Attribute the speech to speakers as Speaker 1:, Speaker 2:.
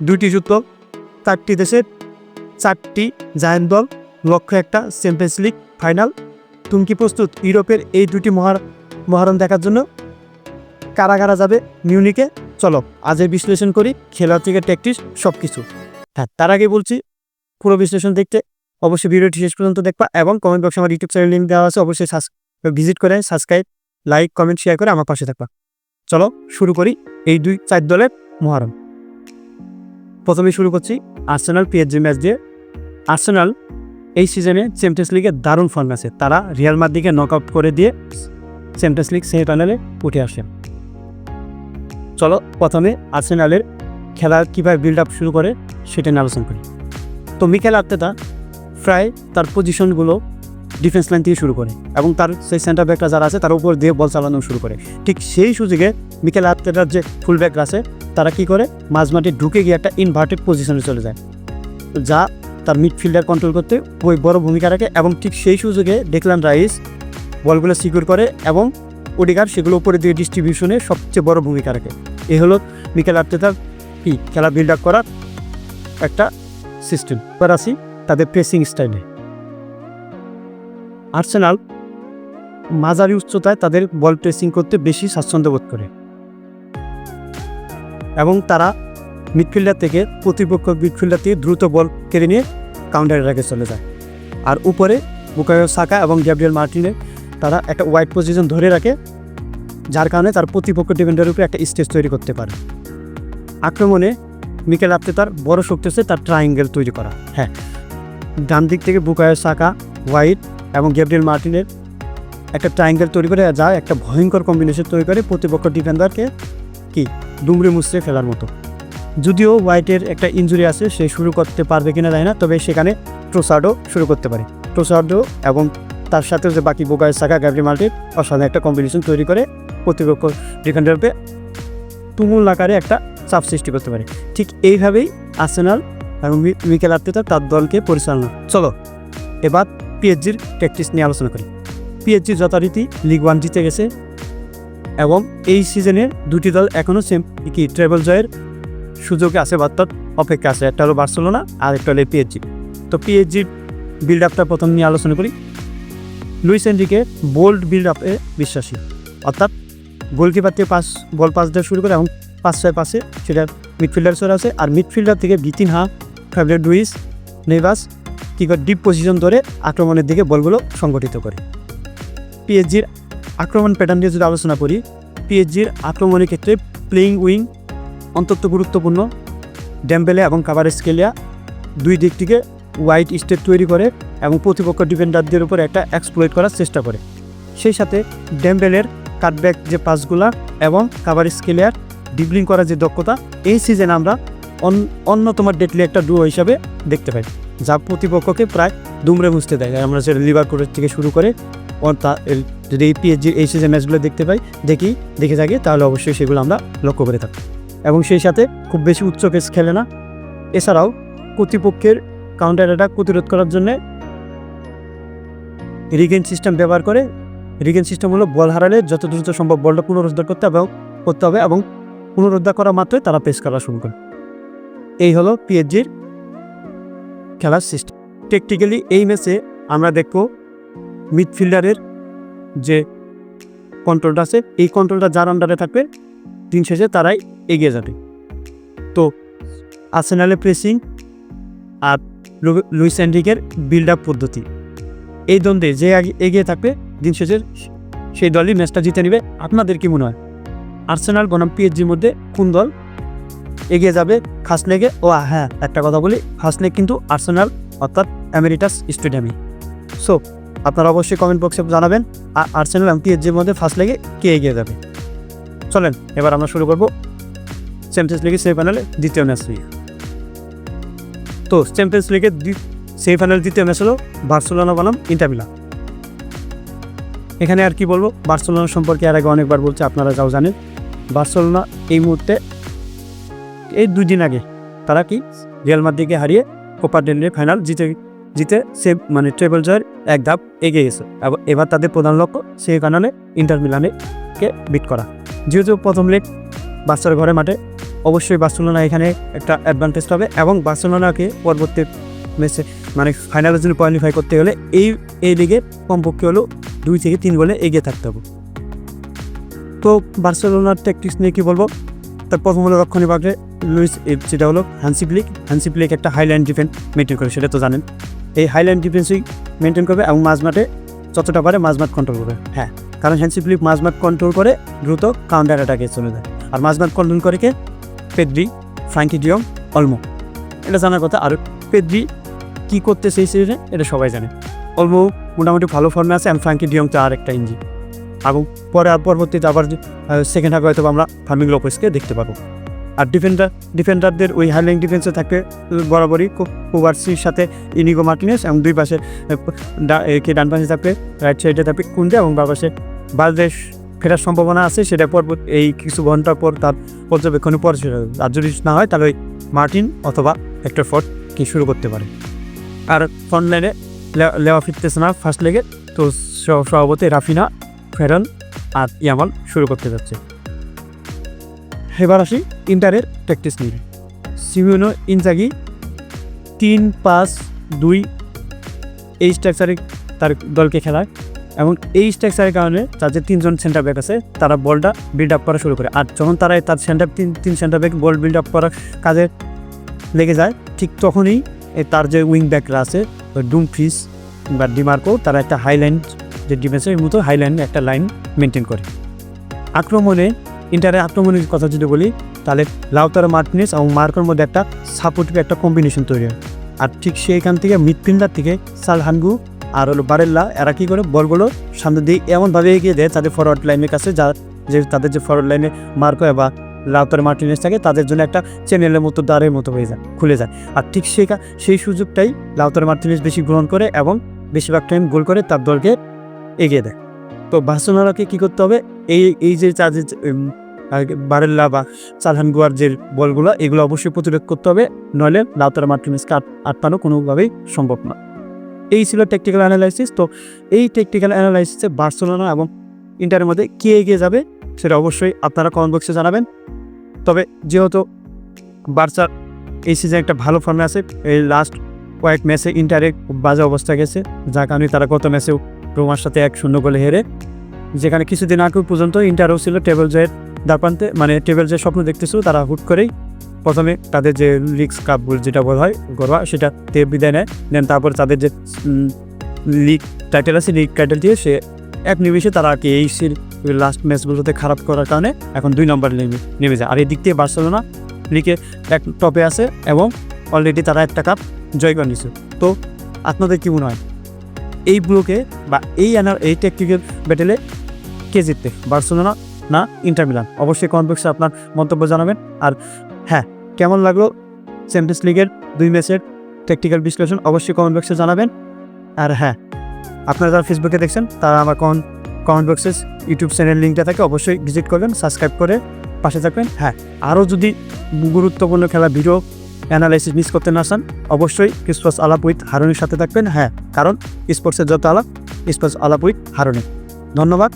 Speaker 1: 2টি যুদ্ধ, 4টি দেশের 4টি জায়ান্ট দল, লক্ষ্য একটা চ্যাম্পিয়ন্স লিগ ফাইনাল। তুমি কি প্রস্তুত ইউরোপের এই 2টি মহারণ দেখার জন্য? কারা কারা যাবে মিউনিকে? চলো আজের বিশ্লেষণ করি, খেলোয়াড় থেকে ট্যাকটিক্স সব কিছু। হ্যাঁ, তার আগে বলছি পুরো বিশ্লেষণ দেখতে অবশ্যই ভিডিওটি শেষ পর্যন্ত দেখবা এবং কমেন্ট বক্সে আমার ইউটিউব চ্যানেল লিঙ্ক দেওয়া আছে, অবশ্যই ভিজিট করে সাবস্ক্রাইব, লাইক, কমেন্ট, শেয়ার করে আমার পাশে থাকবা। চলো শুরু করি এই 4 দলের মহারণ। প্রথমে শুরু করছি আর্সেনাল পিএসজি ম্যাচ দিয়ে। আর্সেনাল এই সিজনে চ্যাম্পিয়ন্স লিগে দারুণ ফর্ম আছে, তারা রিয়াল মাদ্রিদকে নক আউট করে দিয়ে চ্যাম্পিয়ন্স লিগ সেমিফাইনালে উঠে আসে। চলো প্রথমে আর্সেনালের খেলা কীভাবে বিল্ড আপ শুরু করে সেটা নিয়ে আলোচনা করি। তো মিকেল আর্তেতা প্রায় তার পজিশনগুলো ডিফেন্স লাইন থেকে শুরু করে এবং তার সেই সেন্টার ব্যাকরা যারা আছে তার উপর দিয়ে বল চালানো শুরু করে। ঠিক সেই সুযোগে মিকেল আর্তেতার যে ফুল ব্যাকরা আছে তারা কি করে মাঝমাঠে ঢুকে গিয়ে একটা ইনভার্টেড পজিশনে চলে যায়, যা তার মিডফিল্ডার কন্ট্রোল করতে ওই বড় ভূমিকা রাখে। এবং ঠিক সেই সুযোগে ডেকলান রাইস বলগুলো সিকিউর করে এবং ওডিগার সেগুলো উপরে দিয়ে ডিস্ট্রিবিউশনে সবচেয়ে বড় ভূমিকা রাখে। এই হলো মিকেল আর্তেতার কি খেলা বিল্ড আপ করার একটা সিস্টেম। এবার আসি তাদের প্রেসিং স্টাইলে। আর্সেনাল মাঝারি উচ্চতায় তাদের বল প্রেসিং করতে বেশি স্বাচ্ছন্দ্য বোধ করে এবং তারা মিডফিল্ডার থেকে প্রতিপক্ষ মিডফিল্ডার থেকে দ্রুত বল কেড়ে নিয়ে কাউন্টার অ্যাটাকে চলে যায়। আর উপরে বুকায়ো সাকা এবং গ্যাব্রিয়েল মার্টিনে তারা একটা ওয়াইড পজিশন ধরে রাখে, যার কারণে তার প্রতিপক্ষ ডিফেন্ডারের উপরে একটা স্টেজ তৈরি করতে পারে। আক্রমণে মিকেল আর্তেতার বড় শক্তি হচ্ছে তার ট্রায়াঙ্গেল তৈরি করা। হ্যাঁ, ডান দিক থেকে বুকায়ো সাকা, হোয়াইট এবং গ্যাব্রিয়েল মার্টিনের একটা ট্রায়াঙ্গেল তৈরি করে, যা একটা ভয়ঙ্কর কম্বিনেশন তৈরি করে প্রতিপক্ষ ডিফেন্ডারকে কি দুমড়ে মুচড়ে ফেলার মতো। যদিও হোয়াইটের একটা ইনজুরি আছে, সে শুরু করতে পারবে কিনা জানি না, তবে সেখানে ট্রোসার্ডও শুরু করতে পারে। ট্রোসার্ডো এবং তার সাথে যে বাকি বুকায়ো সাকা, গ্যাব্রিয়েল মার্টিন অসাধারণ একটা কম্বিনেশন তৈরি করে প্রতিপক্ষ ডিফেন্ডারকে তুমুল আকারে একটা চাপ সৃষ্টি করতে পারে। ঠিক এইভাবেই আর্সেনাল এবং মিকেল আর্তেতা তার দলকে পরিচালনা। চলো এবার পিএসজির ট্যাকটিক্স নিয়ে আলোচনা করি। পিএসজি যথারীতি লিগ 1 জিতে গেছে এবং এই সিজনের 2টি দল এখনও ট্রেবল জয়ের সুযোগে আছে, অর্থাৎ অপেক্ষা আছে। একটা হলো বার্সেলোনা আর একটা হলো পিএসজি। তো পিএসজির বিল্ড আপটা প্রথম নিয়ে আলোচনা করি। লুইস এনরিকে বোল্ড বিল্ড আপে বিশ্বাসী, অর্থাৎ গোলকিপার থেকে বল পাস দেওয়া শুরু করে এবং 5-6 পাসে সেটা মিডফিল্ডার চলে আসে। আর মিডফিল্ডার থেকে ভিতিনহা, ফ্যাব্রিগাস লুইস, নেভাস কী করে ডিপ পজিশন ধরে আক্রমণের দিকে বলগুলো সংগঠিত করে। পিএসজির আক্রমণ প্যাটার্ন দিয়ে যদি আলোচনা করি, পিএসজির আক্রমণের ক্ষেত্রে প্লেইং উইং অত্যন্ত গুরুত্বপূর্ণ। ডেম্বেলে এবং কাভারেজকেলিয়া দুই দিক থেকে ওয়াইড স্টেপ তৈরি করে এবং প্রতিপক্ষ ডিফেন্ডারদের উপর একটা এক্সপ্লয়েট করার চেষ্টা করে। সেই সাথে ডেম্বেলের কাটব্যাক যে পাসগুলা এবং কাভারেজকেলিয়ার ডিবলিং করার যে দক্ষতা, এই সিজনে আমরা অন্যতম ডেটলি একটা ডুও হিসাবে দেখতে পাই, যা প্রতিপক্ষকে প্রায় দুমড়ে মুছতে দেয়। আমরা সেটা লিভারপুলের থেকে শুরু করে যদি এই পিএসজির এই সিজন ম্যাচগুলো দেখে থাকি তাহলে অবশ্যই সেগুলো আমরা লক্ষ্য করে থাকি। এবং সেই সাথে খুব বেশি উচ্চ পেস খেলে না। এছাড়াও প্রতিপক্ষের কাউন্টার অ্যাটাক প্রতিরোধ করার জন্য রিগেন সিস্টেম ব্যবহার করে। রিগেন সিস্টেম হলো বল হারালে যত দ্রুত সম্ভব বলটা পুনরুদ্ধার করতে হবে এবং পুনরুদ্ধার করা মাত্রই তারা পেস করা শুরু করে। এই হলো পিএসজির খেলার সিস্টেম। টেকটিক্যালি এই ম্যাচে আমরা দেখব মিডফিল্ডারের যে কন্ট্রোলটা আছে, এই কন্ট্রোলটা যার আন্ডারে থাকবে দিন শেষে তারাই এগিয়ে যাবে। তো আর্সেনালের প্রেসিং আর লুইস এনরিকের বিল্ড আপ পদ্ধতি, এই দ্বন্দ্বে যে এগিয়ে থাকবে দিন শেষে সেই দলই ম্যাচটা জিতে নেবে। আপনাদের কি মনে হয় আর্সেনাল বনাম পিএসজির মধ্যে কোন দল এগিয়ে যাবে ফার্স্ট লেগে? ও হ্যাঁ, একটা কথা বলি, ফার্স্ট লেগ কিন্তু আর্সেনাল অর্থাৎ এমেরিটাস স্টেডিয়ামে। সো আপনারা অবশ্যই কমেন্ট বক্সে জানাবেন আর্সেনাল এবং পিএসজির মধ্যে ফার্স্ট লেগে কে এগিয়ে যাবে। চলেন এবার আমরা শুরু করব চ্যাম্পিয়ন্স লিগের সেমিফাইনালে দ্বিতীয় ম্যাচ নিয়ে। তো চ্যাম্পিয়ন্স লিগের সেমিফাইনাল দ্বিতীয় ম্যাচ হলো বার্সেলোনা বনাম ইন্টার মিলান। এখানে আর কি বলবো, বার্সেলোনা সম্পর্কে আর আগে অনেকবার বলছে, আপনারা যাও জানেন। বার্সেলোনা এই মুহূর্তে এই 2 দিন আগে তারা কি রিয়াল মাদ্রিদকে হারিয়ে কোপা ডেল রে ফাইনাল জিতে ট্রেবল জয়ের এক ধাপ এগিয়ে গেছে। এবার তাদের প্রধান লক্ষ্য সেমিফাইনালে ইন্টার মিলানকে বিট করা। যেহেতু প্রথম লেগ বার্সার ঘরে মাঠে অবশ্যই বার্সেলোনা এখানে একটা অ্যাডভান্টেজ পাবে এবং বার্সেলোনাকে পরবর্তী ম্যাচে মানে ফাইনালের জন্য কোয়ালিফাই করতে গেলে এই লিগে কমপক্ষে হলো 2 থেকে 3 গোলে এগিয়ে থাকতে হবে। তো বার্সেলোনার ট্যাকটিক্স নিয়ে কী বলবো, তার প্রথম হলো রক্ষণী ভাগে লুইস যেটা হলো হ্যান্সি ফ্লিক একটা হাইলাইন ডিফেন্স মেনটেন করে, সেটা তো জানেন। এই হাইলাইন ডিফেন্সই মেনটেন করবে এবং মাঝমাঠে যতটা পারে মাঝমাঠ কন্ট্রোল করবে। হ্যাঁ, কারণ হ্যান্সি ফ্লিক মাঝমাঠ কন্ট্রোল করে দ্রুত কাউন্টার অ্যাটাকে চলে যায়। আর মাঝমাঠ কন্ট্রোল করে কে? পেদ্রি, ফ্রাঙ্কি ডিয়ং, অলমো, এটা জানার কথা। আর পেদ্রি কী করতে সেই সিজনে এটা সবাই জানে। অলমো মোটামুটি ভালো ফর্মে আছে, এবং ফ্রাঙ্কি ডিয়ং তো আর একটা ইঞ্জি। এবং পরবর্তীতে আবার সেকেন্ড হাফে হয়তো আমরা ফার্মিং লোপেসকে দেখতে পাবো। আর ডিফেন্ডারদের ওই হাইলাইন ডিফেন্সে থাকবে বরাবরই কুবার্সির সাথে ইনিগো মার্টিনেস, এবং দুই পাশে ডান পাশে থাকবে, রাইট সাইডে থাকবে কুন্দে, এবং বাঁ পাশে বালদেশ ফেরার সম্ভাবনা আছে, সেটা এই কিছু ঘন্টা পর তার পর্যবেক্ষণে পর আর যদি না হয় তাহলে ওই মার্টিন অথবা হেক্টর ফোর্ড কি শুরু করতে পারে। আর ফ্রন্ট লাইনে লেওয়া ফিরতেছে না ফার্স্ট লেগে, তো স্বভাবতই রাফিনা, ফেরন আর ইয়ামাল শুরু করতে যাচ্ছে। এবার আসি ইন্টারের প্র্যাকটিস নিয়ে। সিমিওনো ইনজাগি 3-5-2 এই স্ট্রাকচারে তার দলকে খেলায়, এবং এই স্ট্রাকচারের কারণে তাদের 3জন সেন্টার ব্যাক আছে, তারা বলটা বিল্ড আপ করা শুরু করে। আর যখন তারা তার তিন সেন্টার ব্যাক বল বিল্ড আপ করার কাজে লেগে যায়, ঠিক তখনই তার যে উইং ব্যাকরা আছে ডুমফ্রিজ বা ডিমার্কো, তারা একটা হাইলাইন যে ডিফেন্সের মতো হাইলাইন একটা লাইন মেনটেন করে। ইন্টারের আক্রমণের কথা যদি বলি, তাহলে লাউতারো মার্টিনেজ এবং মার্কোর মধ্যে একটা সাপোর্টিভ একটা কম্বিনেশন তৈরি হয়। আর ঠিক সেইখান থেকে মিডফিল্ডার থেকে সালহানগু আর হলো বারেল্লা, এরা কী করে বলগুলো সামনে দিয়ে এমনভাবে এগিয়ে দেয় তাদের ফরওয়ার্ড লাইনের কাছে, তাদের যে ফরওয়ার্ড লাইনে মার্কো বা লাউতারো মার্টিনেজ থাকে তাদের জন্য একটা চ্যানেলের মতো দ্বারের মতো হয়ে যায়, খুলে যায়। আর ঠিক সেই সুযোগটাই লাউতারো মার্টিনেজ বেশি গ্রহণ করে এবং বেশিরভাগ টাইম গোল করে তার দলকে এগিয়ে দেয়। তো বার্সেলোনাকে কী করতে হবে, এই যে বারেল্লা বা সালহানগুয়ার যে বলগুলো, এগুলো অবশ্যই প্রতিরোধ করতে হবে, নইলে লাউতারো মার্টিনেজকে আটকানো কোনোভাবেই সম্ভব না। এই ছিল টেকটিক্যাল অ্যানালাইসিস। তো এই টেকটিক্যাল অ্যানালাইসিসে বার্সেলোনা এবং ইন্টারের মধ্যে কে এগিয়ে যাবে সেটা অবশ্যই আপনারা কমেন্ট বক্সে জানাবেন। তবে যেহেতু বার্সার এই সিজনে একটা ভালো ফর্মে আছে, এই লাস্ট কয়েক ম্যাচে ইন্টারে খুব বাজে অবস্থা গেছে, যার কারণে তারা গত ম্যাচেও রোমার সাথে 1-0 গোলে হেরে, যেখানে কিছুদিন আগে পর্যন্ত ইন্টারও ছিল টেবিল জয়ের দ্বারপ্রান্তে, মানে টেবিল জয়ের স্বপ্ন দেখতেছিল। তারা হুট করেই প্রথমে তাদের যে লিগস কাপ যেটা বলা হয় গড়া, সেটা বিদায় নেয়। দেন তারপর তাদের যে লিগ টাইটেল আছে, লিগ টাইটেল দিয়ে সে এক নিমেষে তারা আর কি এই লাস্ট ম্যাচগুলোতে খারাপ করার কারণে এখন 2 নম্বরে নেমে যায়। আর এই দিক থেকে বার্সেলোনা লিগে এক টপে আছে এবং অলরেডি তারা একটা কাপ জয় করে নিয়েছে। তো আপনাদের কী মনে হয়, এই ব্লকে বা এই টেকটিক্যাল ব্যাটেলে কে জিতবে, বার্সেলোনা না ইন্টার মিলান? অবশ্যই কমেন্ট বক্সে আপনার মন্তব্য জানাবেন। আর হ্যাঁ, কেমন লাগলো চ্যাম্পিয়ন্স লিগের 2 ম্যাচের টেকটিক্যাল বিশ্লেষণ অবশ্যই কমেন্ট বক্সে জানাবেন। আর হ্যাঁ, আপনারা যারা ফেসবুকে দেখছেন তারা আমার কমেন্ট বক্সে ইউটিউব চ্যানেল লিঙ্কটা থাকে, অবশ্যই ভিজিট করবেন, সাবস্ক্রাইব করে পাশে থাকবেন। হ্যাঁ, আরও যদি গুরুত্বপূর্ণ খেলা ভিডিও অ্যানালাইসিস মিস করতে না চান, অবশ্যই স্পোর্টস আলাপ উইথ হারুনের সাথে থাকবেন। হ্যাঁ, কারণ স্পোর্টসের যত আলাপ, স্পোর্টস আলাপ উইথ হারুনি। ধন্যবাদ।